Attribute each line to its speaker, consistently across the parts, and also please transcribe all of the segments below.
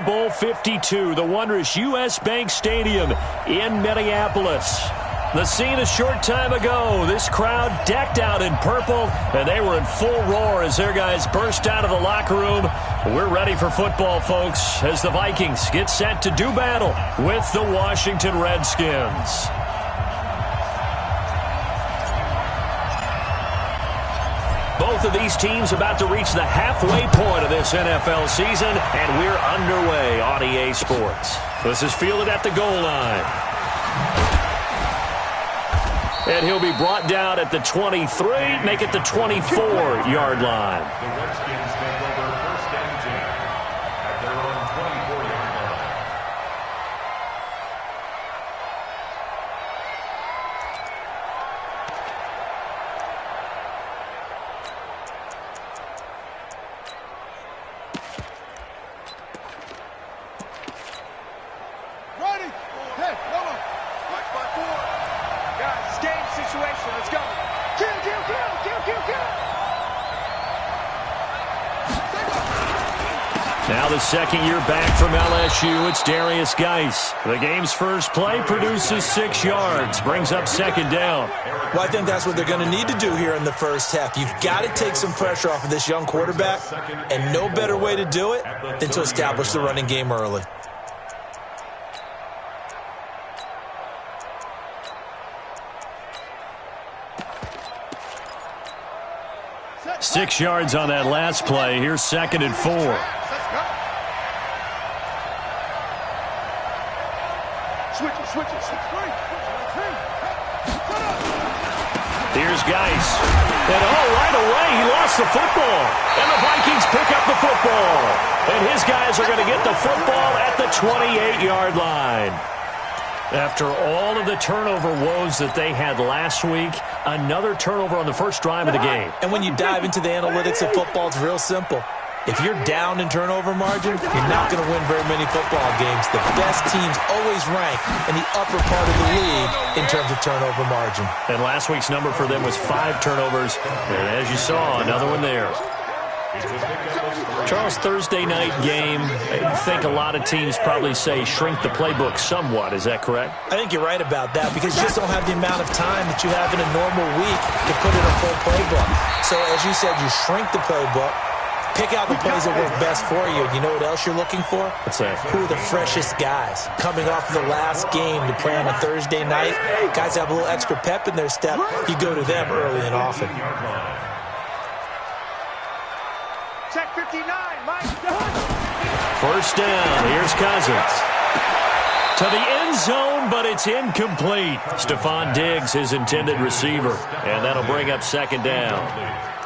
Speaker 1: Bowl 52, the wondrous U.S. Bank Stadium in Minneapolis. The scene a short time ago, this crowd decked out in purple, and they were in full roar as their guys burst out of the locker room. We're ready for football, folks, as the Vikings get set to do battle with the Washington Redskins. Both of these teams about to reach the halfway point of this NFL season, and we're underway on EA Sports. This is fielded at the goal line. And he'll be brought down at the 23, make it the 24-yard line.
Speaker 2: The Redskins take over first and 10 at their own 24-yard line.
Speaker 3: Ready? Hey, come on. Watch my board. Guys, it's game situation. Let's go. Kill, kill, kill, kill, kill, kill.
Speaker 1: Now the second year back from LSU, it's Darius Geis. The game's first play produces 6 yards, brings up second down.
Speaker 4: Well, I think that's what they're going to need to do here in the first half. You've got to take some pressure off of this young quarterback, and no better way to do it than to establish the running game early.
Speaker 1: Six yards on that last play. Here's second and 4. Here's Geis. And right away, he lost the football. And the Vikings pick up the football. And his guys are going to get the football at the 28-yard line. After all of the turnover woes that they had last week, another turnover on the first drive of the game.
Speaker 4: And when you dive into the analytics of football, it's real simple. If you're down in turnover margin, you're not going to win very many football games. The best teams always rank in the upper part of the league in terms of turnover margin.
Speaker 1: And last week's number for them was 5 turnovers. And as you saw, another one there. Charles, Thursday night game, I think a lot of teams probably say shrink the playbook somewhat. Is that correct?
Speaker 4: I think you're right about that because you just don't have the amount of time that you have in a normal week to put in a full playbook. So as you said, you shrink the playbook, pick out the plays that work best for you. You know what else you're looking for?
Speaker 1: What's that?
Speaker 4: Who are the freshest guys coming off of the last game to play on a Thursday night? Guys have a little extra pep in their step. You go to them early and often.
Speaker 3: Check 59, Mike.
Speaker 1: First down. Here's Cousins. To the end zone, but it's incomplete. Stephon Diggs, his intended receiver. And that'll bring up second down.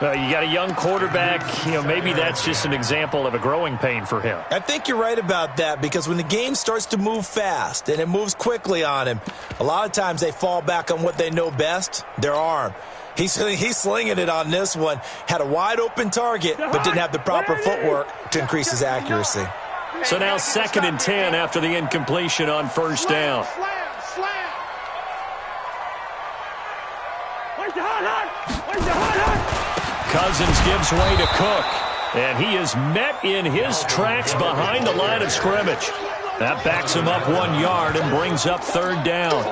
Speaker 1: You got a young quarterback. Maybe that's just an example of a growing pain for him.
Speaker 4: I think you're right about that because when the game starts to move fast and it moves quickly on him, a lot of times they fall back on what they know best, their arm. He's slinging it on this one. Had a wide-open target, but didn't have the proper footwork to increase his accuracy.
Speaker 1: So now second and 10 after the incompletion on first down. Cousins gives way to Cook, and he is met in his tracks behind the line of scrimmage. That backs him up 1 yard and brings up third down.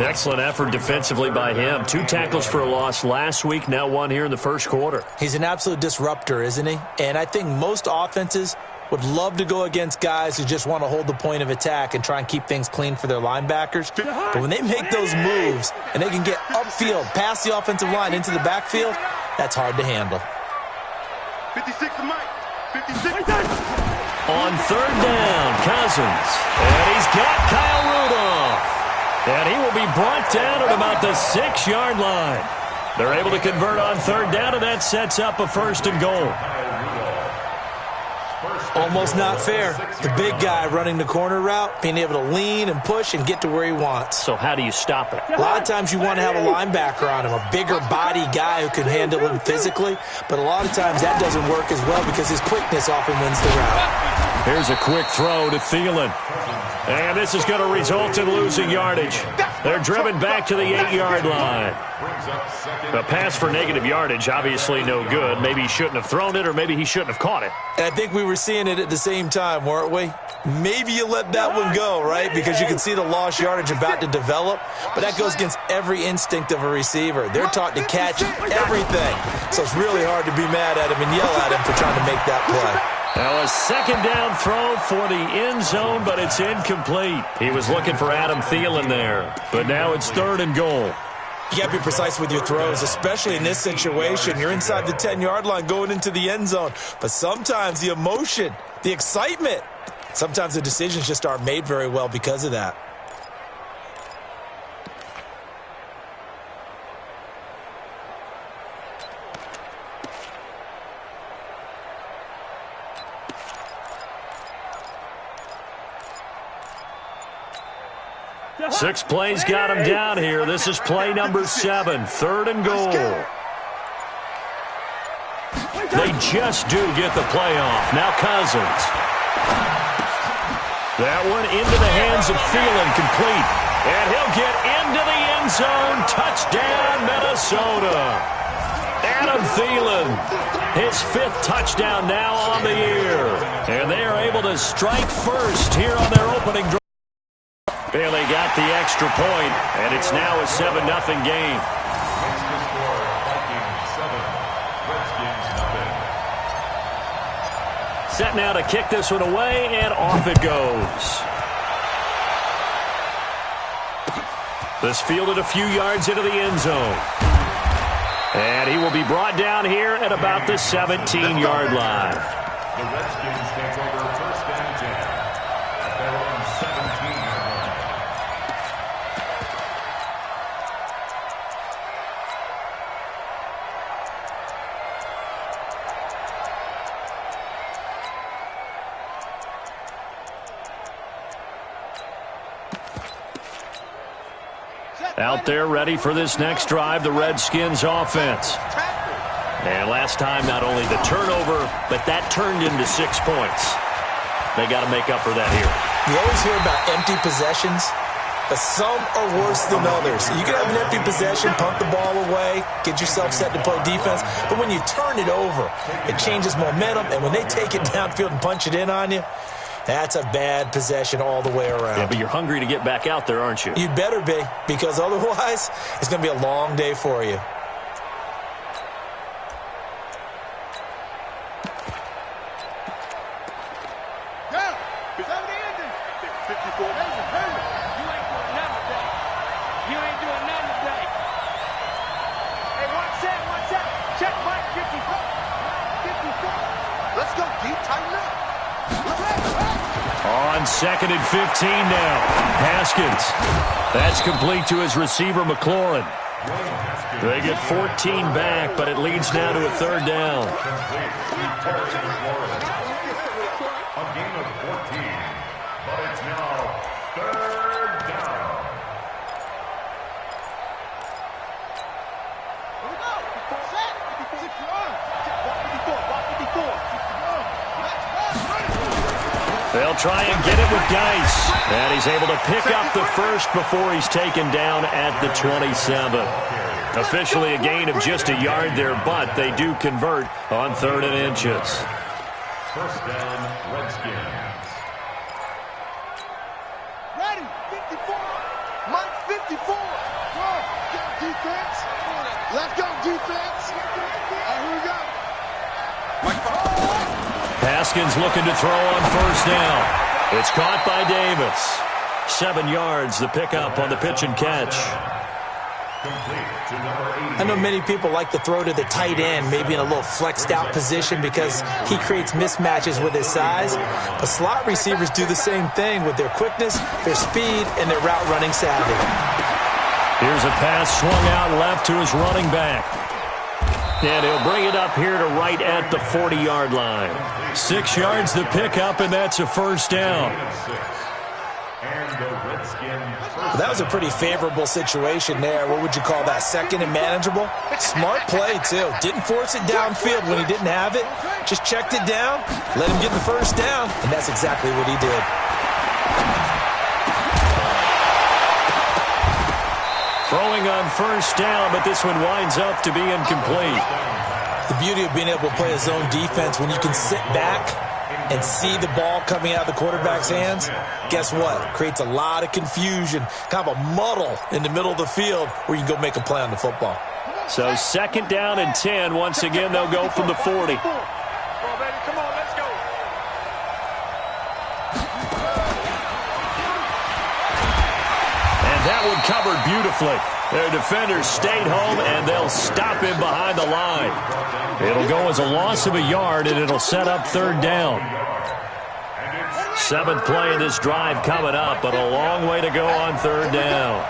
Speaker 1: Excellent effort defensively by him. 2 tackles for a loss last week, now 1 here in the first quarter.
Speaker 4: He's an absolute disruptor, isn't he? And I think most offenses would love to go against guys who just want to hold the point of attack and try and keep things clean for their linebackers. But when they make those moves and they can get upfield, past the offensive line into the backfield, that's hard to handle.
Speaker 3: 56 to Mike. 56.
Speaker 1: On third down, Cousins. And he's got Kyle Rudolph. And he will be brought down at about the 6-yard line. They're able to convert on third down, and that sets up a first and goal.
Speaker 4: Almost not fair. The big guy running the corner route, being able to lean and push and get to where he wants.
Speaker 1: So how do you stop it?
Speaker 4: A lot of times you want to have a linebacker on him, a bigger body guy who can handle him physically, but a lot of times that doesn't work as well because his quickness often wins the route.
Speaker 1: Here's a quick throw to Thielen. And this is going to result in losing yardage. They're driven back to the 8-yard line. The pass for negative yardage, obviously no good. Maybe he shouldn't have thrown it, or maybe he shouldn't have caught it.
Speaker 4: I think we were seeing it at the same time, weren't we? Maybe you let that one go, right? Because you can see the lost yardage about to develop. But that goes against every instinct of a receiver. They're taught to catch everything. So it's really hard to be mad at him and yell at him for trying to make that play.
Speaker 1: Now a second down throw for the end zone, but it's incomplete. He was looking for Adam Thielen there, but now it's 3rd and goal.
Speaker 4: You got to be precise with your throws, especially in this situation. You're inside the 10-yard line going into the end zone. But sometimes the emotion, the excitement, sometimes the decisions just aren't made very well because of that.
Speaker 1: Six plays got him down here. This is play number 7, 3rd and goal. They just do get the play off. Now Cousins. That one into the hands of Thielen, complete. And he'll get into the end zone. Touchdown, Minnesota. Adam Thielen, his 5th touchdown now on the year. And they are able to strike first here on their opening drive. And they got the extra point, and it's now a 7-0 game. Set now to kick this one away, and off it goes. This fielded a few yards into the end zone. And he will be brought down here at about the 17-yard line.
Speaker 2: The Redskins take over 1st and 10 at their own 17-yard line.
Speaker 1: Out there ready for this next drive, the Redskins offense. And last time, not only the turnover, but that turned into 6 points. They got to make up for that here.
Speaker 4: You always hear about empty possessions, but some are worse than others. You can have an empty possession, punt the ball away, get yourself set to play defense, but when you turn it over, it changes momentum, and when they take it downfield and punch it in on you, that's a bad possession all the way around.
Speaker 1: Yeah, but you're hungry to get back out there, aren't you?
Speaker 4: You'd better be, because otherwise, it's going to be a long day for you.
Speaker 1: On 2nd and 15 now. Haskins. That's complete to his receiver, McLaurin. They get 14 back, but it leads now to a 3rd down.
Speaker 2: A gain of 14, but it's now 3rd down.
Speaker 1: They'll try and get it with Geis. And he's able to pick up the first before he's taken down at the 27. Officially a gain of just a yard there, but they do convert on 3rd and inches.
Speaker 2: 1st down, Redskins.
Speaker 3: Ready, 54. Mike, 54. Go defense. Let's go, defense. Here we go.
Speaker 1: Haskins looking to throw on 1st down. It's caught by Davis. 7 yards, the pickup on the pitch and catch.
Speaker 4: I know many people like to throw to the tight end, maybe in a little flexed out position because he creates mismatches with his size. But slot receivers do the same thing with their quickness, their speed, and their route running savvy.
Speaker 1: Here's a pass swung out left to his running back. And he'll bring it up here to right at the 40-yard line. 6 yards the pickup, and that's a 1st down.
Speaker 4: Well, that was a pretty favorable situation there. What would you call that? 2nd and manageable? Smart play, too. Didn't force it downfield when he didn't have it. Just checked it down, let him get the 1st down, and that's exactly what he did.
Speaker 1: Throwing on first down, but this one winds up to be incomplete.
Speaker 4: The beauty of being able to play a zone defense, when you can sit back and see the ball coming out of the quarterback's hands, guess what? Creates a lot of confusion, kind of a muddle in the middle of the field where you can go make a play on the football.
Speaker 1: So second down and 10. Once again, they'll go from the 40.
Speaker 3: Come on, baby. Come on, let's go.
Speaker 1: And that one covered beautifully. Their defenders stayed home, and they'll stop him behind the line. It'll go as a loss of a yard, and it'll set up third down. Seventh play of this drive coming up, but a long way to go on third down.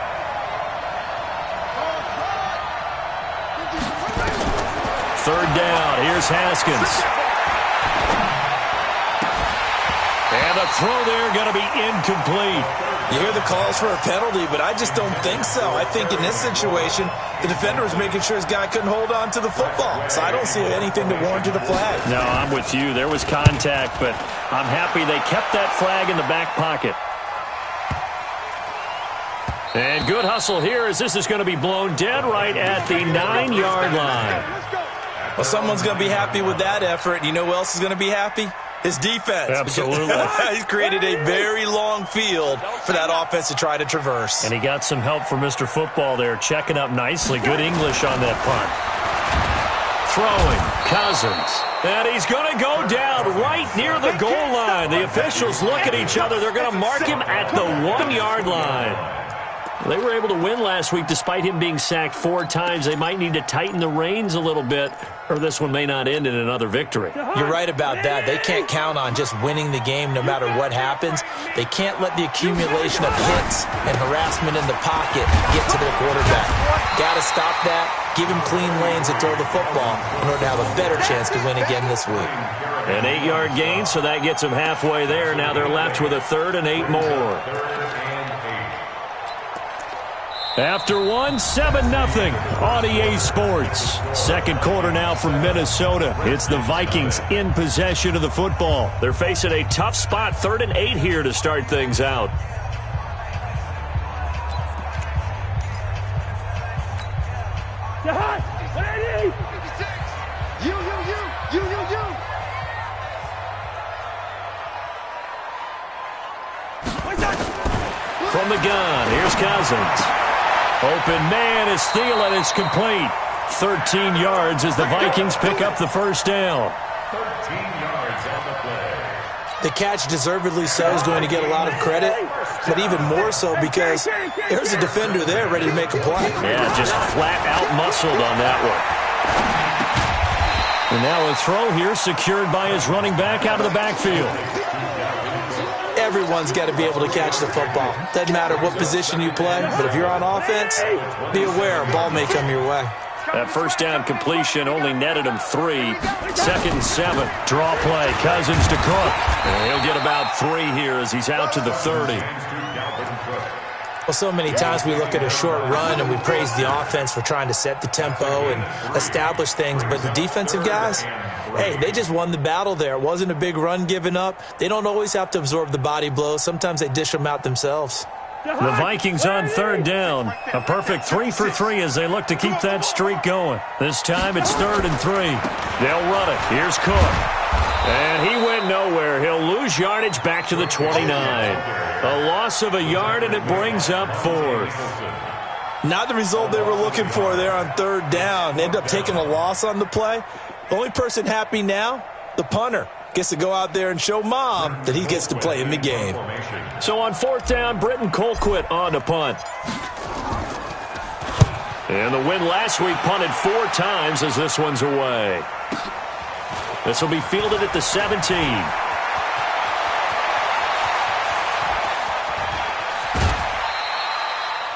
Speaker 1: Third down. Here's Haskins. And the throw there going to be incomplete.
Speaker 4: You hear the calls for a penalty, but I just don't think so. I think in this situation, the defender was making sure his guy couldn't hold on to the football. So I don't see anything to warrant the flag.
Speaker 1: No, I'm with you. There was contact, but I'm happy they kept that flag in the back pocket. And good hustle here as this is going to be blown dead right at the 9-yard line.
Speaker 4: Well, someone's going to be happy with that effort. You know who else is going to be happy? His defense.
Speaker 1: Absolutely.
Speaker 4: He's created a very long field for that offense to try to traverse.
Speaker 1: And he got some help from Mr. Football there, checking up nicely. Good English on that punt. Throwing, Cousins. And he's going to go down right near the goal line. The officials look at each other. They're going to mark him at the 1-yard line. They were able to win last week despite him being sacked 4 times. They might need to tighten the reins a little bit, or this one may not end in another victory.
Speaker 4: You're right about that. They can't count on just winning the game no matter what happens. They can't let the accumulation of hits and harassment in the pocket get to their quarterback. Got to stop that, give him clean lanes to throw the football in order to have a better chance to win again this week.
Speaker 1: An 8-yard gain, so that gets them halfway there. Now they're left with a 3rd and 8 more. After 7-0 on EA Sports. Second quarter now from Minnesota. It's the Vikings in possession of the football. They're facing a tough spot, 3rd and 8 here to start things out. From the gun, here's Cousins. Open man is Thielen. It's complete. 13 yards as the Vikings pick up the first down.
Speaker 2: 13 yards on the play.
Speaker 4: The catch, deservedly so, is going to get a lot of credit, but even more so because there's a defender there ready to make a play.
Speaker 1: Yeah, just flat out muscled on that one. And now a throw here secured by his running back out of the backfield.
Speaker 4: Everyone's got to be able to catch the football. Doesn't matter what position you play, but if you're on offense, be aware a ball may come your way.
Speaker 1: That first down completion only netted him 3. 2nd and 7. Draw play. Cousins to Cook. And he'll get about 3 here as he's out to the 30.
Speaker 4: Well, so many times we look at a short run and we praise the offense for trying to set the tempo and establish things, but the defensive guys, hey, they just won the battle there. It wasn't a big run given up. They don't always have to absorb the body blows. Sometimes they dish them out themselves.
Speaker 1: The Vikings on 3rd down. A perfect 3 for 3 as they look to keep that streak going. This time it's 3rd and 3. They'll run it. Here's Cook. And he went nowhere. He'll lose yardage back to the 29. A loss of a yard, and it brings up 4th.
Speaker 4: Not the result they were looking for there on 3rd down. They end up taking a loss on the play. The only person happy now, the punter, gets to go out there and show Mom that he gets to play in the game.
Speaker 1: So on 4th down, Britton Colquitt on to punt. And the win last week punted 4 times as this one's away. This will be fielded at the 17.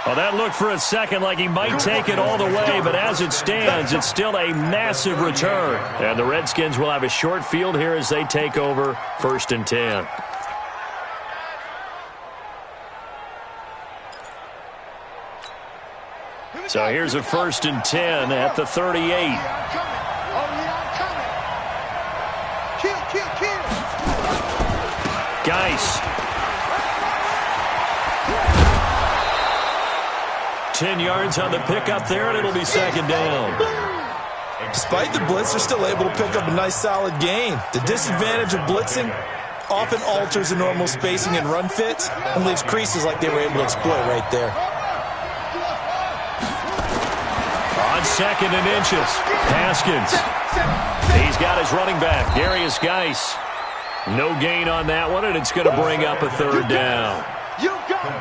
Speaker 1: Well, that looked for a second like he might take it all the way, but as it stands, it's still a massive return. And the Redskins will have a short field here as they take over 1st and 10. So here's a 1st and 10 at the 38. Geis. 10 yards on the pickup there, and it'll be second down.
Speaker 4: Despite the blitz, they're still able to pick up a nice, solid gain. The disadvantage of blitzing often alters the normal spacing and run fits and leaves creases like they were able to exploit right there.
Speaker 1: On second and inches, Haskins. He's got his running back, Darius Geis. No gain on that one, and it's going to bring up a third down.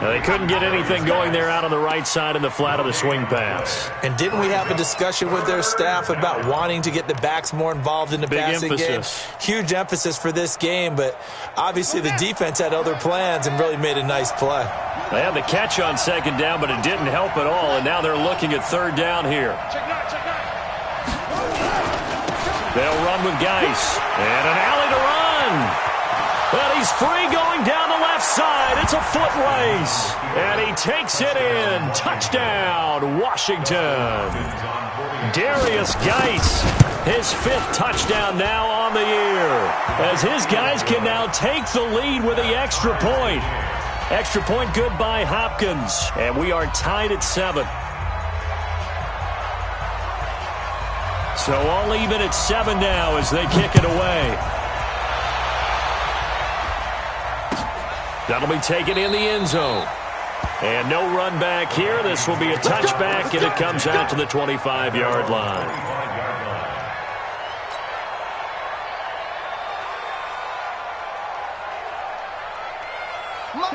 Speaker 1: They couldn't get anything going there out on the right side in the flat of the swing pass.
Speaker 4: And didn't we have a discussion with their staff about wanting to get the backs more involved in the passing game? Huge emphasis for this game, but obviously the defense had other plans and really made a nice play.
Speaker 1: They had the catch on second down, but it didn't help at all, and now they're looking at third down here. They'll run with Geis, and an alley to run. But he's free going down the left side. It's a foot race. And he takes it in. Touchdown, Washington. Darius Geis, his 5th touchdown now on the year, as his guys can now take the lead with the extra point. Extra point good by Hopkins. And we are tied at 7. So all even at 7 now as they kick it away. That'll be taken in the end zone. And no run back here. This will be a touchback, and it comes out to the 25-yard line.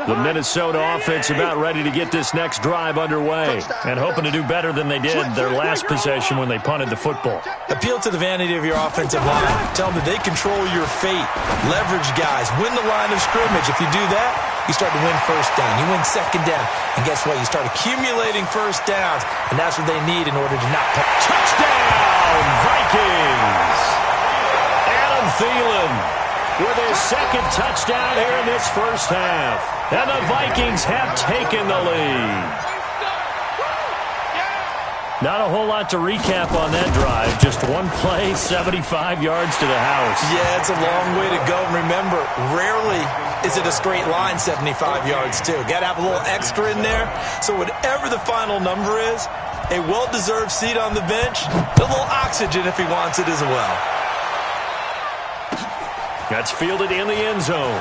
Speaker 1: The Minnesota offense about ready to get this next drive underway and hoping to do better than they did their last possession when they punted the football.
Speaker 4: Appeal to the vanity of your offensive line. Tell them that they control your fate. Leverage guys. Win the line of scrimmage. If you do that, you start to win first down. You win second down. And guess what? You start accumulating first downs, and that's what they need in order to not punt.
Speaker 1: Touchdown, Vikings! Adam Thielen with his 2nd touchdown here in this first half. And the Vikings have taken the lead. Not a whole lot to recap on that drive. Just one play, 75 yards to the house.
Speaker 4: Yeah, it's a long way to go. And remember, rarely is it a straight line 75 yards, too. Got to have a little extra in there. So whatever the final number is, a well-deserved seat on the bench, a little oxygen if he wants it as well.
Speaker 1: That's fielded in the end zone.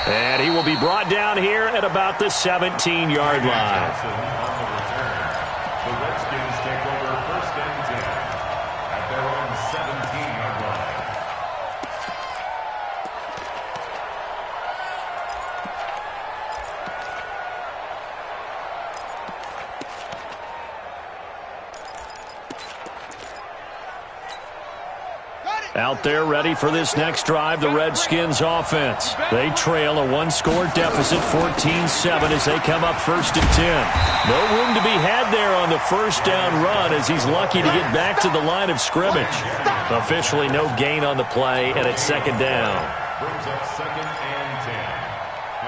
Speaker 1: And he will be brought down here at about the 17-yard line.
Speaker 2: The Redskins take over 1st and 10 at their own 17-yard line.
Speaker 1: Out there ready for this next drive, the Redskins offense. They trail a 1-score deficit, 14-7 as they come up 1st and 10. No room to be had there on the first down run as he's lucky to get back to the line of scrimmage. Officially no gain on the play, and it's 2nd down.
Speaker 2: Brings up 2nd and 10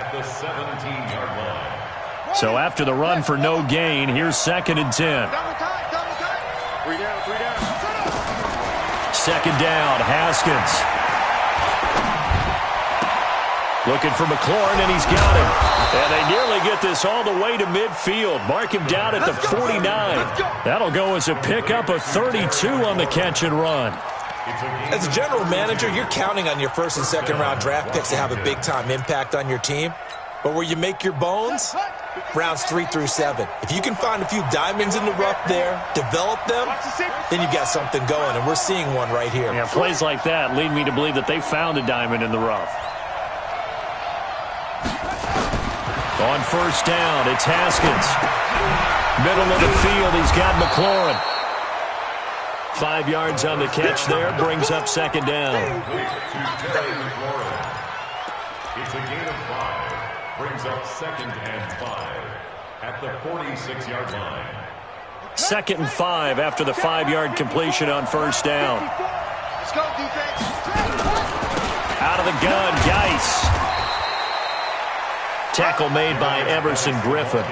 Speaker 2: at the 17-yard line.
Speaker 1: So after the run for no gain, here's 2nd and 10. 2nd down, Haskins. Looking for McLaurin, and he's got him. And they nearly get this all the way to midfield. Mark him down at the 49. That'll go as a pickup of 32 on the catch and run.
Speaker 4: As a general manager, you're counting on your 1st and 2nd round draft picks to have a big-time impact on your team. But where you make your bones, rounds 3 through 7. If you can find a few diamonds in the rough there, develop them, then you've got something going, and we're seeing one right here.
Speaker 1: Yeah, plays like that lead me to believe that they found a diamond in the rough. On 1st down, it's Haskins. Middle of the field, he's got McLaurin. 5 yards on the catch there, brings up 2nd down.
Speaker 2: It's a gain of 5. Brings up 2nd and 5 at the 46-yard line.
Speaker 1: 2nd and 5 after the 5-yard completion on 1st down.
Speaker 3: Let's go, defense.
Speaker 1: Out of the gun, Geis. Tackle made by Everson Griffin.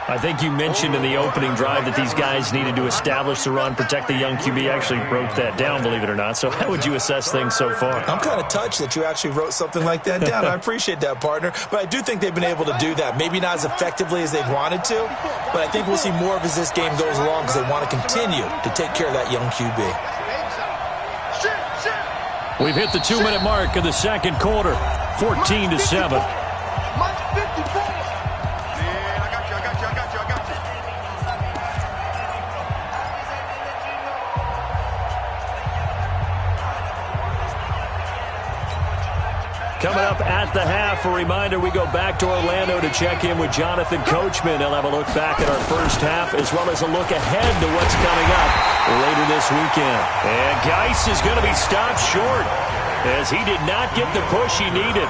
Speaker 1: I think you mentioned in the opening drive that these guys needed to establish the run, protect the young QB. I actually wrote that down, believe it or not. So how would you assess things so far?
Speaker 4: I'm kind of touched that you actually wrote something like that down. I appreciate that, partner. But I do think they've been able to do that. Maybe not as effectively as they've wanted to, but I think we'll see more of as this game goes along because they want to continue to take care of that young QB.
Speaker 1: We've hit the 2-minute mark of the second quarter, 14-7. Coming up at the half, a reminder, we go back to Orlando to check in with Jonathan Coachman. He'll have a look back at our first half as well as a look ahead to what's coming up later this weekend. And Geis is going to be stopped short as he did not get the push he needed.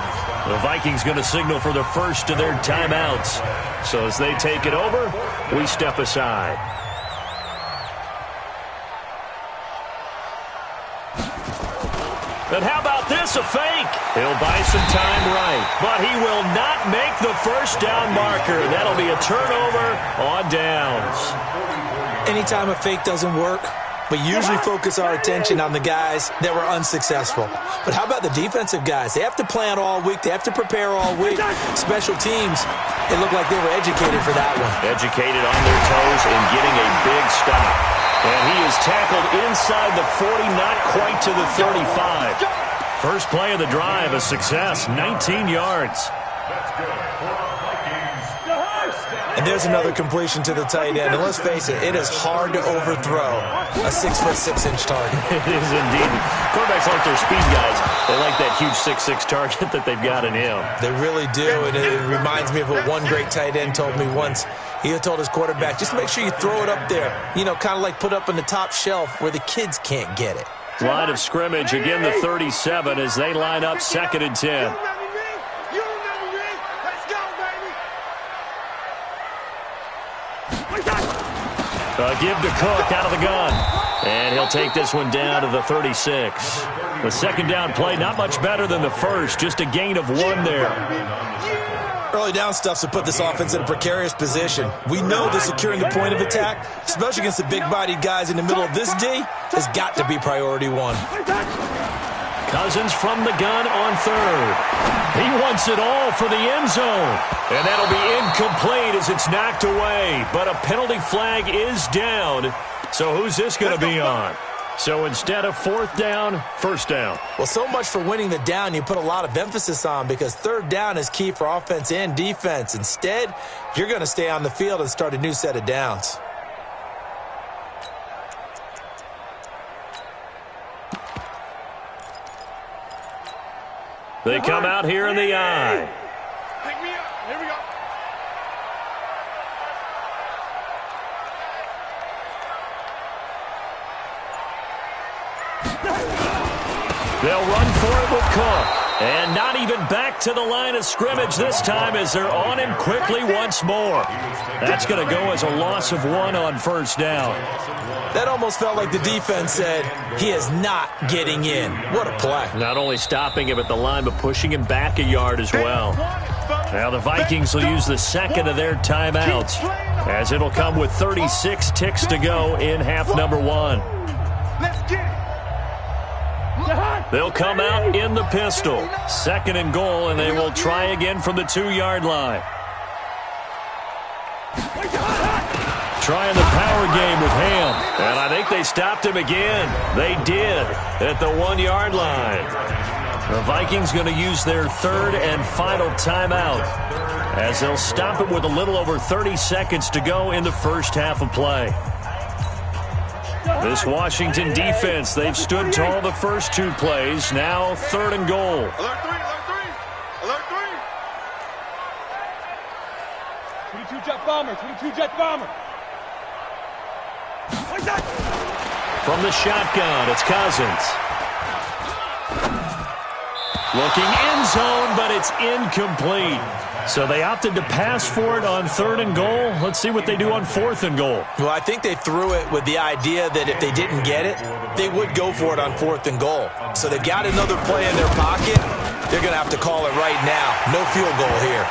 Speaker 1: The Vikings going to signal for the first of their timeouts. So as they take it over, we step aside. And how about this, a fake? He'll buy some time right, but he will not make the first down marker. That'll be a turnover on downs.
Speaker 4: Anytime a fake doesn't work, we usually focus our attention on the guys that were unsuccessful. But how about the defensive guys? They have to plan all week. They have to prepare all week. Special teams, it looked like they were educated for that one.
Speaker 1: Educated on their toes and getting a big stop. And he is tackled inside the 40, not quite to the 35. First play of the drive, a success, 19 yards.
Speaker 4: And there's another completion to the tight end. And let's face it, it is hard to overthrow a 6'6" target.
Speaker 1: It is indeed. Quarterbacks like their speed guys. They like that huge 6'6" target that they've got in him.
Speaker 4: They really do. And it reminds me of what one great tight end told me once. He had told his quarterback, just make sure you throw it up there. You know, kind of like put up on the top shelf where the kids can't get it.
Speaker 1: Line of scrimmage, again the 37 as they line up 2nd and 10. Give to Cook out of the gun. And he'll take this one down to the 36. The second down play, not much better than the first, just a gain of 1 there.
Speaker 4: Early down stuff's to put this offense in a precarious position. We know that securing the point of attack, especially against the big-bodied guys in the middle of this D, has got to be priority 1.
Speaker 1: Cousins from the gun on 3rd. He wants it all for the end zone. And that'll be incomplete as it's knocked away. But a penalty flag is down. So who's this going to be on? So instead of 4th down, 1st down.
Speaker 4: Well, so much for winning the down you put a lot of emphasis on because 3rd down is key for offense and defense. Instead, you're going to stay on the field and start a new set of downs.
Speaker 1: They come out here in the eye.
Speaker 3: Pick me up. Here we go.
Speaker 1: They'll run for it with Cook. And not even back to the line of scrimmage this time as they're on him quickly once more. That's going to go as a loss of 1 on 1st down.
Speaker 4: That almost felt like the defense said, he is not getting in. What a play.
Speaker 1: Not only stopping him at the line, but pushing him back a yard as well. Now the Vikings will use the 2nd of their timeouts as it'll come with 36 ticks to go in half number 1.
Speaker 3: Let's get it.
Speaker 1: They'll come out in the pistol. 2nd and goal, and they will try again from the 2-yard line. Trying the power game with Ham. And I think they stopped him again. They did at the 1-yard line. The Vikings going to use their 3rd and final timeout as they'll stop it with a little over 30 seconds to go in the first half of play. This Washington defense, they've stood tall the first 2 plays. Now 3rd and goal.
Speaker 3: Alert 3, alert 3, alert 3. 22 jet bomber, 22 jet bomber.
Speaker 1: From the shotgun, it's Cousins. Looking end zone, but it's incomplete. So they opted to pass for it on 3rd and goal. Let's see what they do on 4th and goal.
Speaker 4: Well, I think they threw it with the idea that if they didn't get it, they would go for it on 4th and goal. So they've got another play in their pocket. They're going to have to call it right now. No field goal here.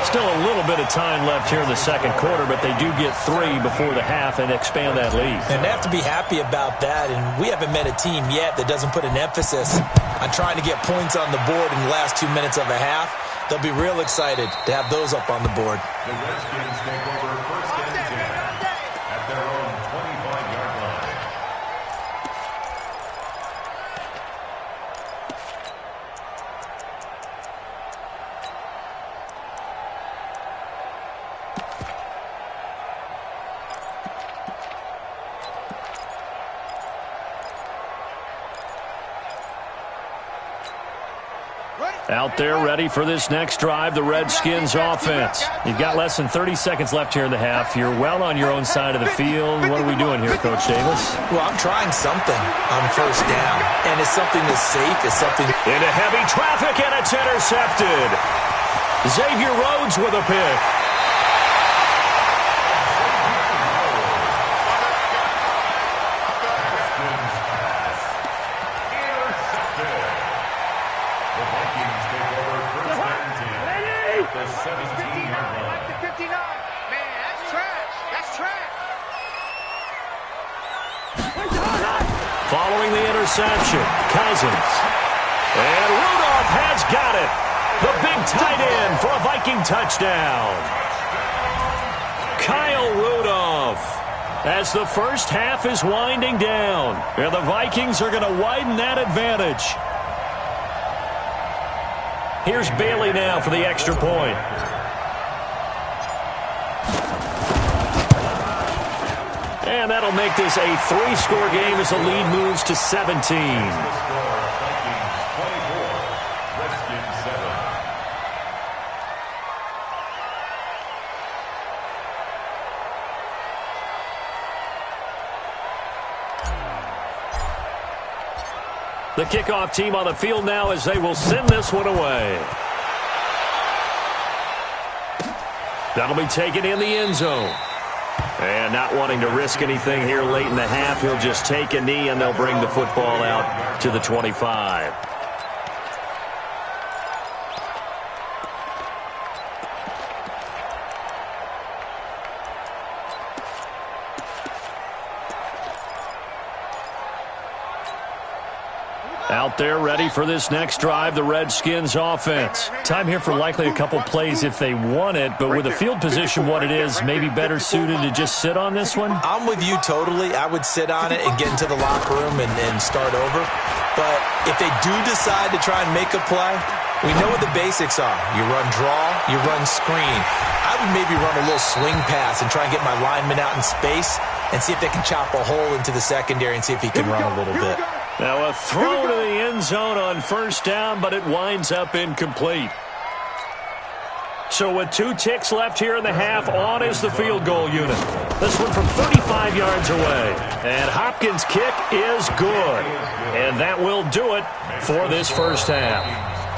Speaker 1: Still a little bit of time left here in the second quarter, but they do get 3 before the half and expand that lead.
Speaker 4: And they have to be happy about that, and we haven't met a team yet that doesn't put an emphasis on trying to get points on the board in the last 2 minutes of a half. They'll be real excited to have those up on the board.
Speaker 2: The Redskins take over first and 10 at their own 25-yard line.
Speaker 1: Out there ready for this next drive, the Redskins offense. You've got less than 30 seconds left here in the half. You're well on your own side of the field. What are we doing here, Coach Davis?
Speaker 4: Well, I'm trying something on first down, and it's something that's safe. It's something...
Speaker 1: Into heavy traffic, and it's intercepted. Xavier Rhodes with a pick. Following the interception, Cousins. And Rudolph has got it. The big tight end for a Viking touchdown. Kyle Rudolph. As the first half is winding down, and the Vikings are going to widen that advantage. Here's Bailey now for the extra point. And that'll make this a 3-score game as the lead moves to 17. The kickoff team on the field now as they will send this one away. That'll be taken in the end zone. And not wanting to risk anything here late in the half, he'll just take a knee and they'll bring the football out to the 25. Out there ready for this next drive, the Redskins offense. Time here for likely a couple plays if they want it, but with the field position what it is, maybe better suited to just sit on this one?
Speaker 4: I'm with you totally. I would sit on it and get into the locker room and start over. But if they do decide to try and make a play, we know what the basics are. You run draw, you run screen. I would maybe run a little swing pass and try and get my lineman out in space and see if they can chop a hole into the secondary and see if he can run a little bit.
Speaker 1: Now a throw to the end zone on first down, but it winds up incomplete. So with 2 ticks left here in the half, on is the field goal unit. This one from 35 yards away. And Hopkins' kick is good. And that will do it for this first half.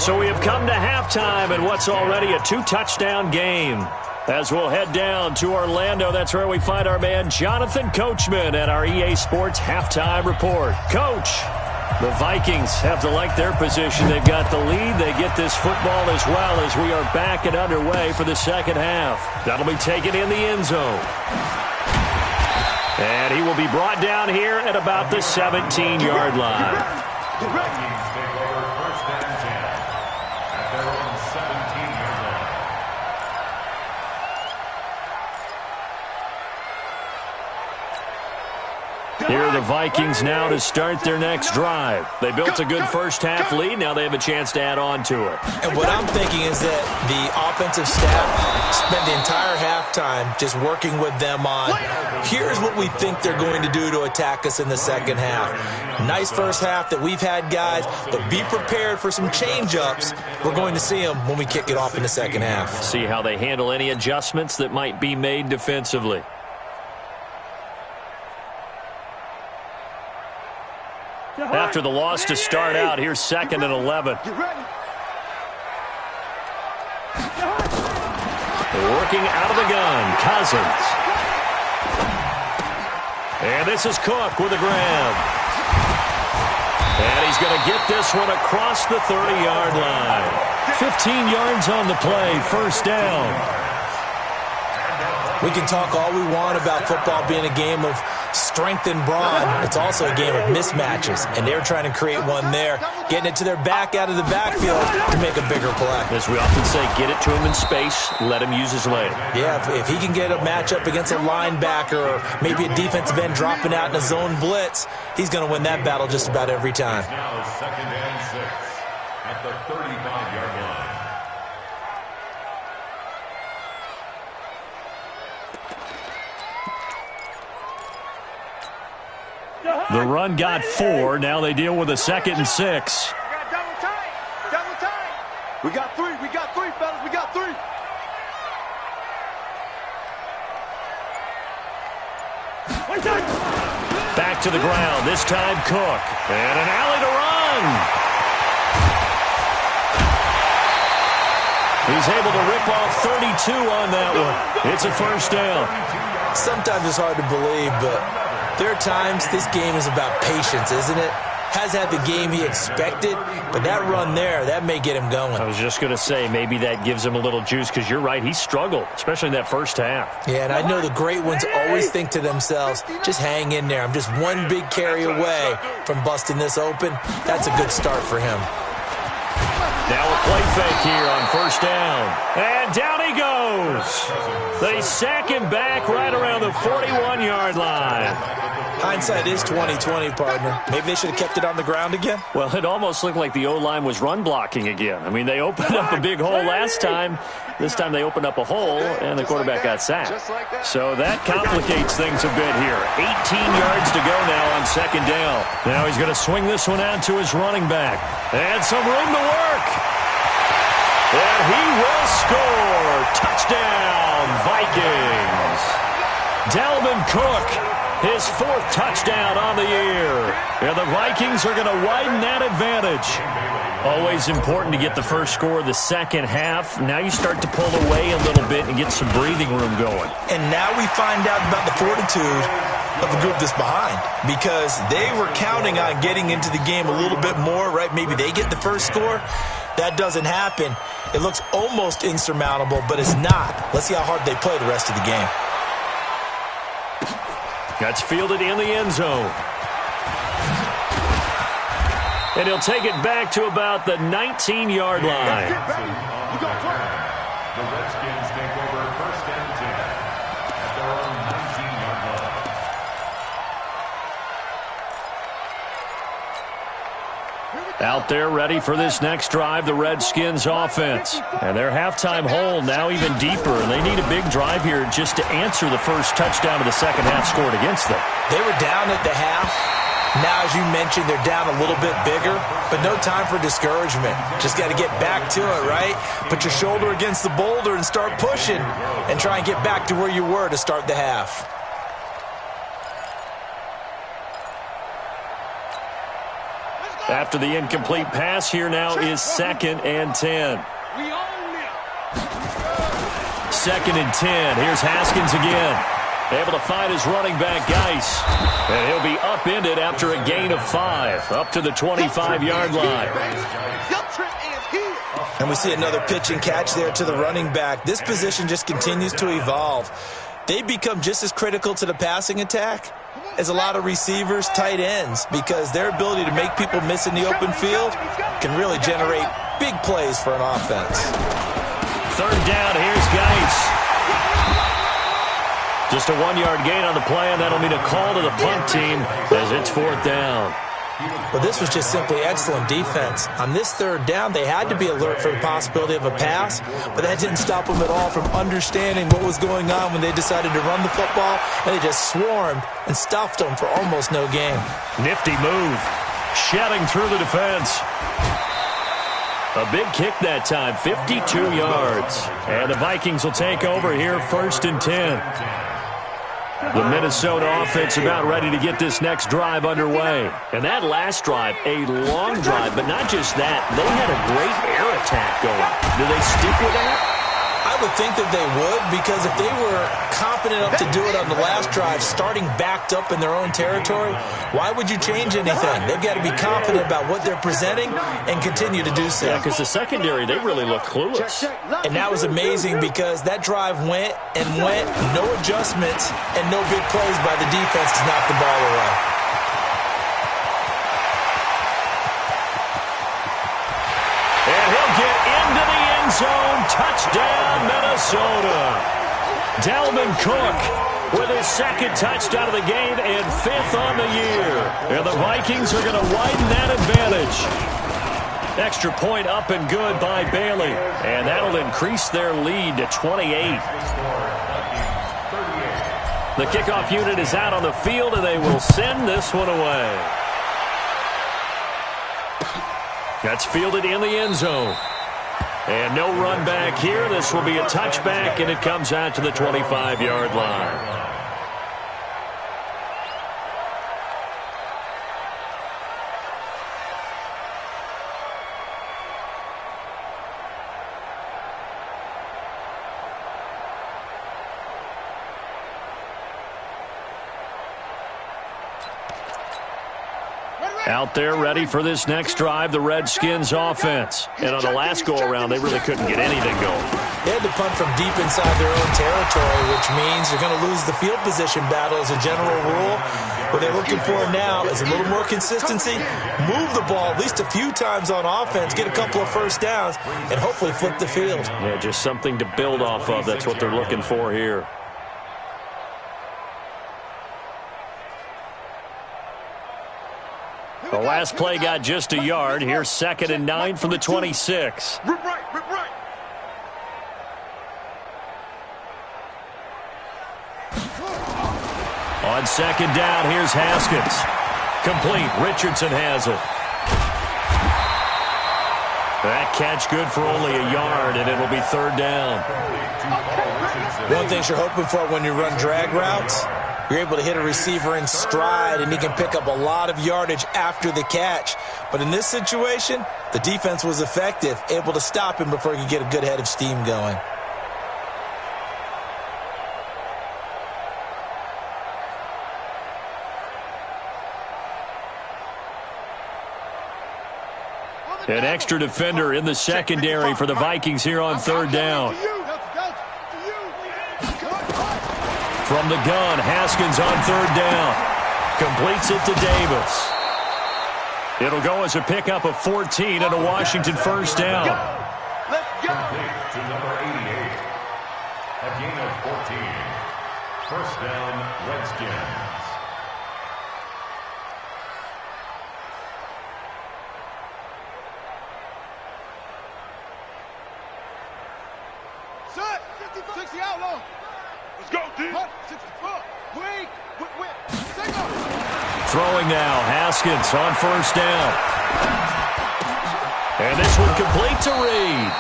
Speaker 1: So we have come to halftime in what's already a 2-touchdown game. As we'll head down to Orlando, that's where we find our man Jonathan Coachman at our EA Sports Halftime Report. Coach, the Vikings have to like their position. They've got the lead. They get this football as well as we are back and underway for the second half. That'll be taken in the end zone. And he will be brought down here at about the 17-yard line.
Speaker 2: The Vikings take over first and 10 at their own 17-yard line.
Speaker 1: Here are the Vikings now to start their next drive. They built a good first half lead. Now they have a chance to add on to it.
Speaker 4: And what I'm thinking is that the offensive staff spent the entire halftime just working with them on, here's what we think they're going to do to attack us in the second half. Nice first half that we've had, guys, but be prepared for some change-ups. We're going to see them when we kick it off in the second half.
Speaker 1: See how they handle any adjustments that might be made defensively. After the loss to start out, here's 2nd and 11. Working out of the gun, Cousins. And this is Cook with a grab. And he's going to get this one across the 30-yard line. 15 15 yards on the play, first down.
Speaker 4: We can talk all we want about football being a game of strength and brawn. It's also a game of mismatches, and they're trying to create one there, getting it to their back out of the backfield to make a bigger play.
Speaker 1: As we often say, get it to him in space, let him use his leg.
Speaker 4: Yeah, if he can get a matchup against a linebacker or maybe a defensive end dropping out in a zone blitz, he's going to win that battle just about every time.
Speaker 2: Now 2nd and 6 at the 35-yard line.
Speaker 1: The run got 4. Now they deal with a 2nd and 6.
Speaker 3: We got double time. Double time. We got 3. We got 3, fellas. We got 3.
Speaker 1: Back to the ground. This time Cook. And an alley to run. He's able to rip off 32 on that one. It's a first down.
Speaker 4: Sometimes it's hard to believe, but there are times this game is about patience, isn't it? Has had the game he expected, but that run there, that may get him going.
Speaker 1: I was just going to say, maybe that gives him a little juice, because you're right, he struggled, especially in that first half.
Speaker 4: Yeah, and I know the great ones always think to themselves, just hang in there. I'm just one big carry away from busting this open. That's a good start for him.
Speaker 1: Now a play fake here on first down. And down he goes. They sack him back right around the 41-yard line.
Speaker 4: Hindsight is 20/20, partner. Maybe they should have kept it on the ground again.
Speaker 1: Well, it almost looked like the O-line was run blocking again. I mean, they opened up a big hole last time. This time they opened up a hole, and the quarterback got sacked. So that complicates things a bit here. 18 yards to go now on second down. Now he's going to swing this one out to his running back. And some room to work. And he will score. Touchdown, Vikings. Dalvin Cook, his 4th touchdown on the year. And the Vikings are going to widen that advantage. Always important to get the first score of the second half. Now you start to pull away a little bit and get some breathing room going.
Speaker 4: And now we find out about the fortitude of the group that's behind, because they were counting on getting into the game a little bit more, right? Maybe they get the first score. That doesn't happen. It looks almost insurmountable, but it's not. Let's see how hard they play the rest of the game.
Speaker 1: That's fielded in the end zone. And he'll take it back to about the 19-yard line.
Speaker 2: The Redskins take over 1st and 10 at their own 19-yard line.
Speaker 1: Out there ready for this next drive, the Redskins offense. And their halftime hole now even deeper, and they need a big drive here just to answer the first touchdown of the second half scored against them.
Speaker 4: They were down at the half. Now, as you mentioned, they're down a little bit bigger, but no time for discouragement. Just got to get back to it, right? Put your shoulder against the boulder and start pushing and try and get back to where you were to start the half.
Speaker 1: After the incomplete pass, here now is 2nd and 10. 2nd and 10. Here's Haskins again. Able to find his running back, Geis. And he'll be upended after a gain of 5. Up to the 25-yard line.
Speaker 4: And we see another pitch and catch there to the running back. This position just continues to evolve. They become just as critical to the passing attack as a lot of receivers, tight ends, because their ability to make people miss in the open field can really generate big plays for an offense.
Speaker 1: 3rd down, here's Geis. Just a 1-yard gain on the play, and that'll mean a call to the punt team as it's 4th down.
Speaker 4: Well, this was just simply excellent defense. On this 3rd down, they had to be alert for the possibility of a pass, but that didn't stop them at all from understanding what was going on when they decided to run the football, and they just swarmed and stuffed them for almost no gain.
Speaker 1: Nifty move. Shedding through the defense. A big kick that time, 52 yards. And the Vikings will take over here 1st and 10. The Minnesota offense about ready to get this next drive underway. And that last drive, a long drive, but not just that. They had a great air attack going. Do they stick with that?
Speaker 4: I would think that they would, because if they were confident enough to do it on the last drive, starting backed up in their own territory, why would you change anything? They've got to be confident about what they're presenting and continue to do so.
Speaker 1: Yeah, because the secondary, they really look clueless.
Speaker 4: And that was amazing because that drive went and went, no adjustments, and no big plays by the defense to knock the ball away.
Speaker 1: And he'll get into the end zone. Touchdown, Minnesota. Dalvin Cook with his second touchdown of the game and 5th on the year. And the Vikings are going to widen that advantage. Extra point up and good by Bailey. And that'll increase their lead to 28. The kickoff unit is out on the field, and they will send this one away. That's fielded in the end zone. And no run back here. This will be a touchback, and it comes out to the 25-yard line. Out there ready for this next drive, the Redskins offense. And on the last go-around, they really couldn't get anything going.
Speaker 4: They had to punt from deep inside their own territory, which means they're going to lose the field position battle as a general rule. What they're looking for now is a little more consistency, move the ball at least a few times on offense, get a couple of first downs, and hopefully flip the field.
Speaker 1: Yeah, just something to build off of. That's what they're looking for here. The last play got just a yard. Here's 2nd and 9 from the 26.
Speaker 3: Rip right.
Speaker 1: On 2nd down, here's Haskins. Complete. Richardson has it. That catch good for only a yard, and it'll be 3rd down.
Speaker 4: One thing you're hoping for when you run drag routes, you're able to hit a receiver in stride, and he can pick up a lot of yardage after the catch. But in this situation, the defense was effective, able to stop him before he could get a good head of steam going.
Speaker 1: An extra defender in the secondary for the Vikings here on 3rd down. From the gun, Haskins on 3rd down. Completes it to Davis. It'll go as a pickup of 14 and a Washington 1st down.
Speaker 3: Let's go.
Speaker 2: Complete to number 88. A gain of 14. 1st down, Redskins.
Speaker 3: Set. 60 out long. Let's go, dude. 64. Wait.
Speaker 1: Throwing now, Haskins on 1st down. And this one complete to Reed.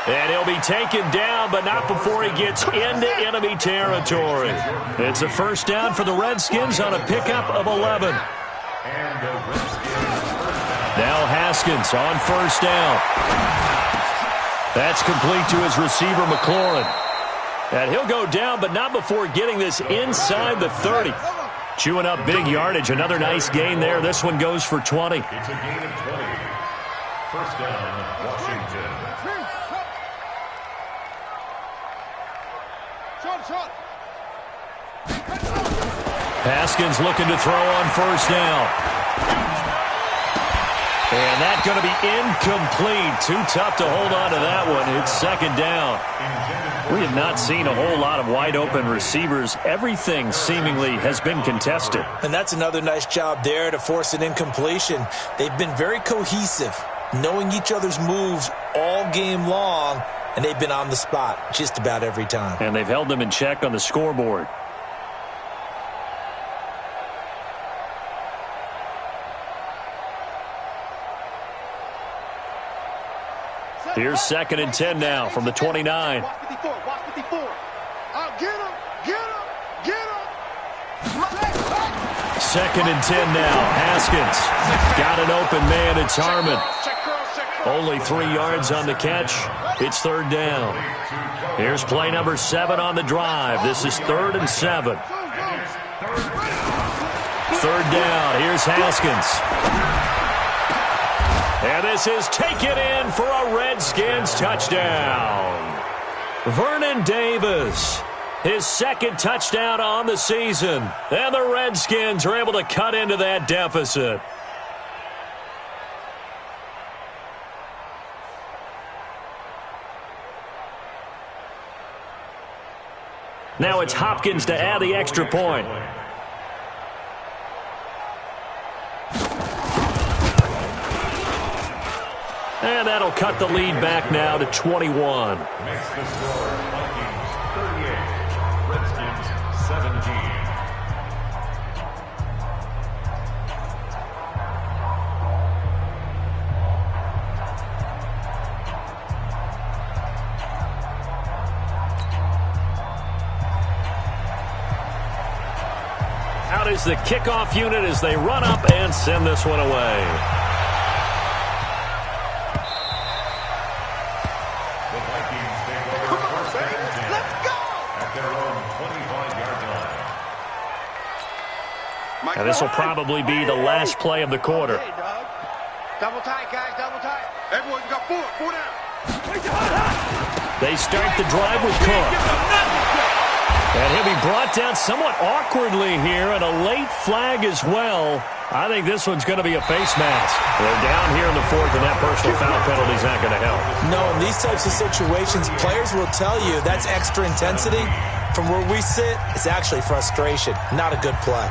Speaker 1: And he'll be taken down, but not before he gets into enemy territory. It's a 1st down for the Redskins on a pickup of 11. Now Haskins on 1st down. That's complete to his receiver, McLaurin. And he'll go down, but not before getting this inside the 30. Chewing up big yardage. Another nice gain there. This one goes for 20.
Speaker 2: It's a gain of 20. 1st down, Washington.
Speaker 1: Haskins looking to throw on 1st down. And that's going to be incomplete. Too tough to hold on to that one. It's 2nd down. We have not seen a whole lot of wide-open receivers. Everything seemingly has been contested.
Speaker 4: And that's another nice job there to force an incompletion. They've been very cohesive, knowing each other's moves all game long, and they've been on the spot just about every time.
Speaker 1: And they've held them in check on the scoreboard. Here's 2nd and 10 now from the 29.
Speaker 3: Watch 54. Get him.
Speaker 1: 2nd and 10 now. Haskins got an open man. It's Harmon. Only 3 yards on the catch. It's third down. Here's play number 7 on the drive. This is 3rd and 7. Third down. Here's Haskins. And this is taken in for a Redskins touchdown. Vernon Davis, his 2nd touchdown on the season. And the Redskins are able to cut into that deficit. Now it's Hopkins to add the extra point. And that'll cut the lead back now to 21.
Speaker 2: Makes the score Vikings 38, Redskins 17.
Speaker 1: Out is the kickoff unit as they run up and send this one away.
Speaker 2: The Vikings take over first and 10.
Speaker 3: Let's go!
Speaker 2: At their own 25-yard line.
Speaker 1: And this will probably be the last play of the quarter.
Speaker 3: Hey, dog. Double tight, guys, double tight. Hey, boys, we got 4 down.
Speaker 1: They start the drive with Cook. And he'll be brought down somewhat awkwardly here, and a late flag as well. I think this one's going to be a face mask. They're down here in the 4th, and that personal foul penalty is not going to help.
Speaker 4: No, in these types of situations, players will tell you that's extra intensity. From where we sit, it's actually frustration, not a good play.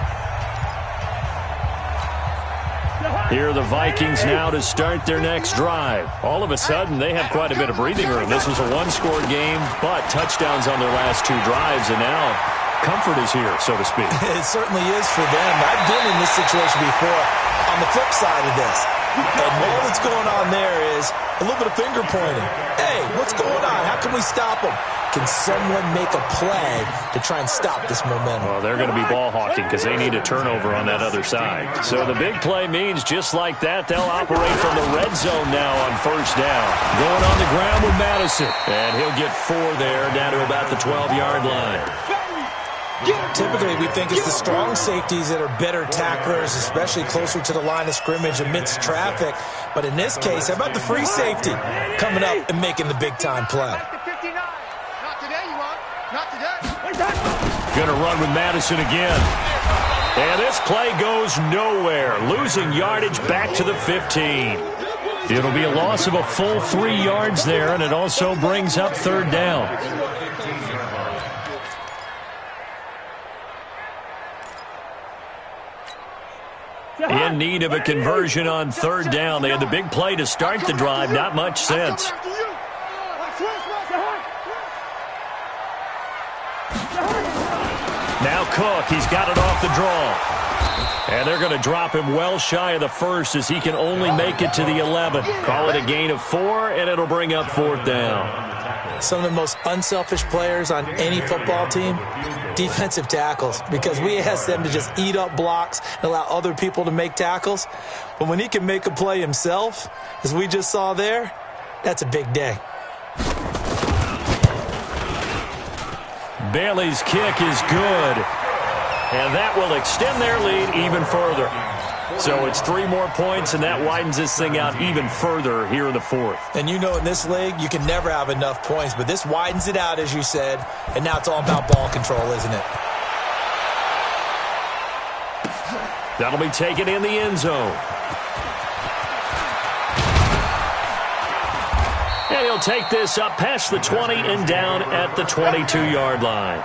Speaker 1: Here are the Vikings now to start their next drive. All of a sudden, they have quite a bit of breathing room. This was a one-score game, but touchdowns on their last 2 drives, and now comfort is here, so to speak.
Speaker 4: It certainly is for them. I've been in this situation before on the flip side of this. And all that's going on there is a little bit of finger pointing. Hey, what's going on? How can we stop them? Can someone make a play to try and stop this momentum?
Speaker 1: Well, they're going to be ball hawking because they need a turnover on that other side. So the big play means just like that, they'll operate from the red zone now on first down. Going on the ground with Madison. And he'll get 4 there, down to about the 12-yard line.
Speaker 4: Typically, we think it's the strong safeties that are better tacklers, especially closer to the line of scrimmage amidst traffic. But in this case, how about the free safety coming up and making the big-time play?
Speaker 3: Not today, you won't. Not today.
Speaker 1: Going to run with Madison again. And this play goes nowhere. Losing yardage back to the 15. It'll be a loss of a full 3 yards there, and it also brings up third down. In need of a conversion on third down. They had the big play to start the drive. Not much sense. Now Cook, he's got it off the draw. And they're going to drop him well shy of the first as he can only make it to the 11. Call it a gain of 4, and it'll bring up fourth down.
Speaker 4: Some of the most unselfish players on any football team, defensive tackles, because we ask them to just eat up blocks and allow other people to make tackles. But when he can make a play himself, as we just saw there, that's a big day.
Speaker 1: Bailey's kick is good, and that will extend their lead even further. So it's 3 more points, and that widens this thing out even further here in the 4th.
Speaker 4: And you know in this league, you can never have enough points, but this widens it out, as you said, and now it's all about ball control, isn't it?
Speaker 1: That'll be taken in the end zone. And he'll take this up past the 20 and down at the 22-yard line.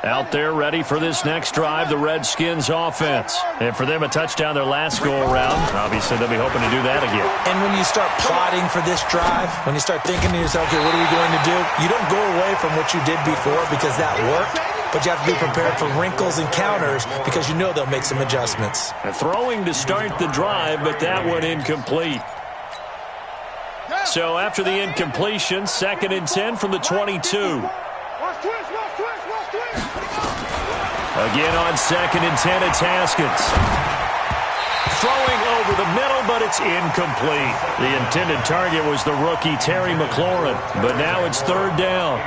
Speaker 1: Out there ready for this next drive, the Redskins offense. And for them, a touchdown their last go-around. Obviously, they'll be hoping to do that again.
Speaker 4: And when you start plotting for this drive, when you start thinking to yourself, okay, what are we going to do? You don't go away from what you did before because that worked, but you have to be prepared for wrinkles and counters because you know they'll make some adjustments.
Speaker 1: And throwing to start the drive, but that one incomplete. So after the incompletion, 2nd and 10 from the 22. Again on 2nd and 10, it's Haskins. Throwing over the middle, but it's incomplete. The intended target was the rookie Terry McLaurin, but now it's 3rd down.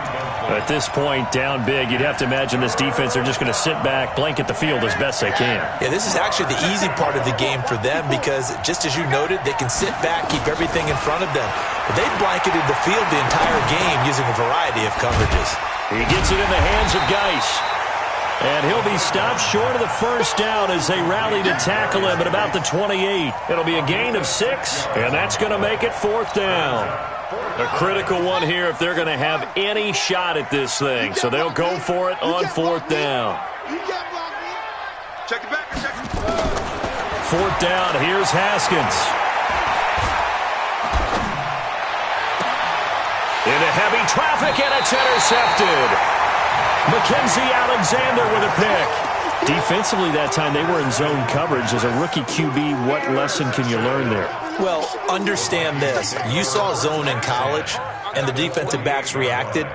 Speaker 1: At this point, down big, you'd have to imagine this defense, they're just going to sit back, blanket the field as best they can.
Speaker 4: Yeah, this is actually the easy part of the game for them because, just as you noted, they can sit back, keep everything in front of them. But they blanketed the field the entire game using a variety of coverages.
Speaker 1: He gets it in the hands of Geis. And he'll be stopped short of the 1st down as they rally to tackle him at about the 28. It'll be a gain of 6, and that's going to make it 4th down. A critical one here if they're going to have any shot at this thing. So they'll go for it on 4th down.
Speaker 3: Check it back.
Speaker 1: 4th down, here's Haskins. Into heavy traffic, and it's intercepted. Mackenzie Alexander with a pick. Defensively that time, they were in zone coverage. As a rookie QB, what lesson can you learn there?
Speaker 4: Well, understand this. You saw zone in college, and the defensive backs reacted,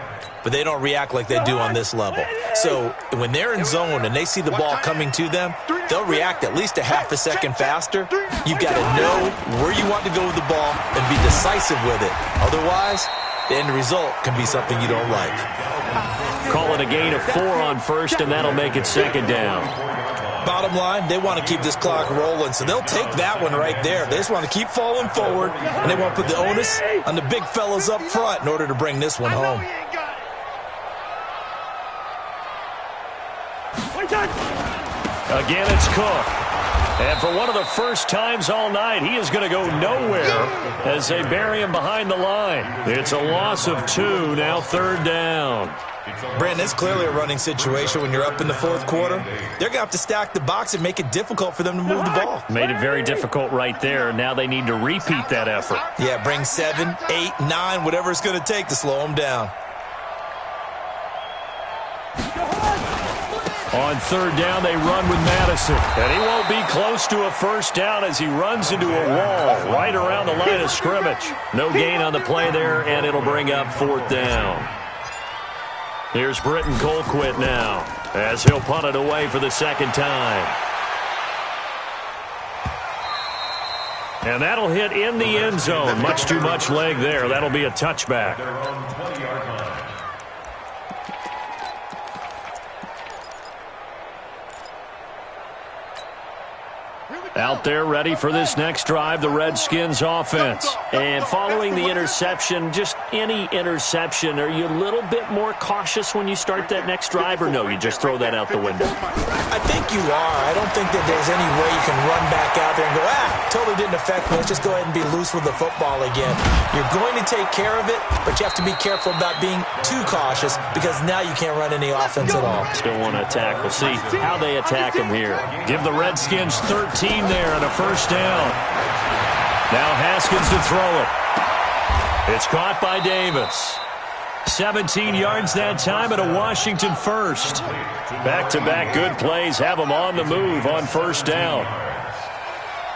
Speaker 4: but they don't react like they do on this level. So when they're in zone and they see the ball coming to them, they'll react at least a half a second faster. You've got to know where you want to go with the ball and be decisive with it. Otherwise, the end result can be something you don't like.
Speaker 1: Call it a gain of 4 on 1st, and that'll make it 2nd down.
Speaker 4: Bottom line, they want to keep this clock rolling, so they'll take that one right there. They just want to keep falling forward, and they want to put the onus on the big fellas up front in order to bring this one home.
Speaker 1: Again, it's Cook. And for one of the first times all night, he is going to go nowhere as they bury him behind the line. It's a loss of 2, now 3rd down.
Speaker 4: Brandon, it's clearly a running situation when you're up in the 4th quarter. They're going to have to stack the box and make it difficult for them to move the ball.
Speaker 1: Made it very difficult right there. Now they need to repeat that effort.
Speaker 4: Yeah, bring 7, 8, 9, whatever it's going to take to slow them down.
Speaker 1: On 3rd down, they run with Madison. And he won't be close to a 1st down as he runs into a wall right around the line of scrimmage. No gain on the play there, and it'll bring up 4th down. Here's Britton Colquitt now as he'll punt it away for the 2nd time. And that'll hit in the end zone. Much too much leg there. That'll be a touchback. Out there ready for this next drive, the Redskins offense. And following the interception, just any interception, are you a little bit more cautious when you start that next drive, or no, you just throw that out the window?
Speaker 4: I think you are. I don't think that there's any way you can run back out there and go, totally didn't affect me. Let's just go ahead and be loose with the football again. You're going to take care of it, but you have to be careful about being too cautious because now you can't run any offense at all.
Speaker 1: Still want to attack. We'll see how they attack them here. Give the Redskins 13 there and a 1st down. Now Haskins to throw it. It's caught by Davis. 17 yards that time and a Washington 1st. Back-to-back good plays have them on the move on 1st down.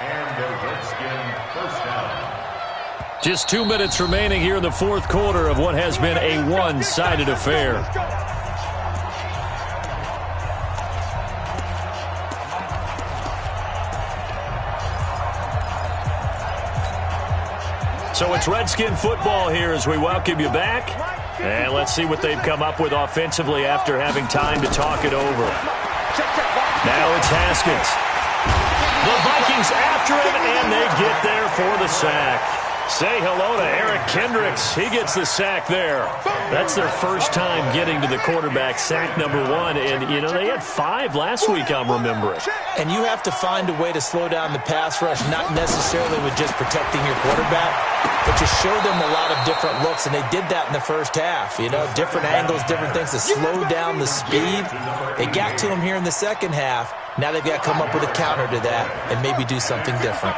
Speaker 2: And the Redskin 1st down.
Speaker 1: Just 2 minutes remaining here in the 4th quarter of what has been a one-sided affair. So it's Redskin football here as we welcome you back. And let's see what they've come up with offensively after having time to talk it over. Now it's Haskins. The Vikings after him, and they get there for the sack. Say hello to Eric Kendricks. He gets the sack there. That's their first time getting to the quarterback, sack number 1. And, you know, they had 5 last week, I'm remembering.
Speaker 4: And you have to find a way to slow down the pass rush, not necessarily with just protecting your quarterback, but you show them a lot of different looks, and they did that in the first half. You know, different angles, different things to slow down the speed. They got to him here in the second half. Now they've got to come up with a counter to that and maybe do something different.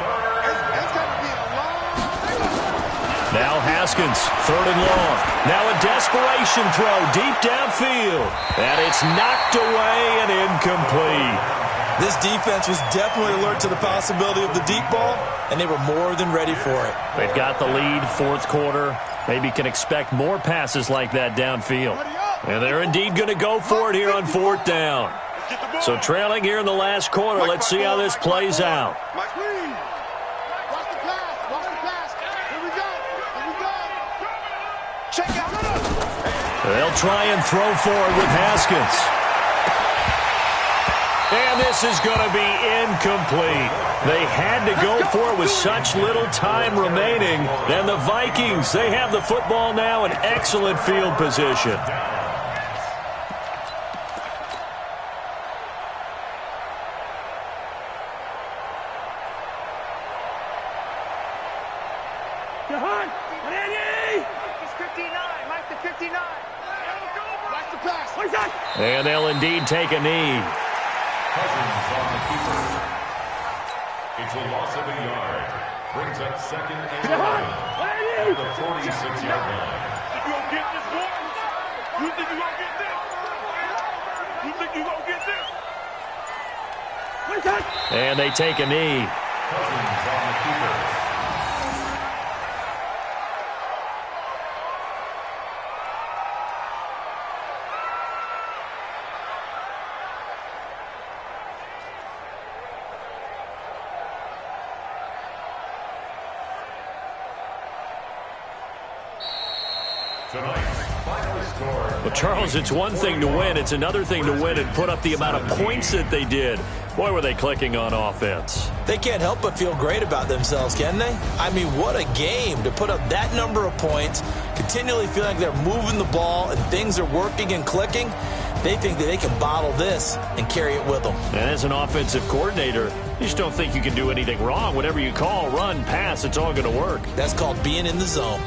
Speaker 1: Now Haskins, 3rd and long. Now a desperation throw deep downfield. And it's knocked away and incomplete.
Speaker 4: This defense was definitely alert to the possibility of the deep ball, and they were more than ready for it.
Speaker 1: They've got the lead, fourth quarter. Maybe can expect more passes like that downfield. And they're indeed going to go for it here on fourth down. So trailing here in the last quarter, let's see how this plays out.
Speaker 3: Watch the pass. Watch the pass. Here we go. Here we go. Check out.
Speaker 1: They'll try and throw forward with Haskins. And this is going to be incomplete. They had to go for it with such little time remaining. And the Vikings, they have the football now in excellent field position. And they'll indeed take a knee.
Speaker 2: Cousins on the keeper. It's a loss of a yard. Brings up second and 11 at the 46-yard line.
Speaker 3: You gonna get this, boy? You think you gonna get this? You think you gonna get this?
Speaker 1: And they take a knee.
Speaker 2: Cousins on the keeper.
Speaker 1: Well, Charles, it's one thing to win. It's another thing to win and put up the amount of points that they did. Boy, were they clicking on offense.
Speaker 4: They can't help but feel great about themselves, can they? I mean, what a game to put up that number of points, continually feeling like they're moving the ball and things are working and clicking. They think that they can bottle this and carry it with them.
Speaker 1: And as an offensive coordinator, you just don't think you can do anything wrong. Whatever you call, run, pass, it's all going to work.
Speaker 4: That's called being in the zone.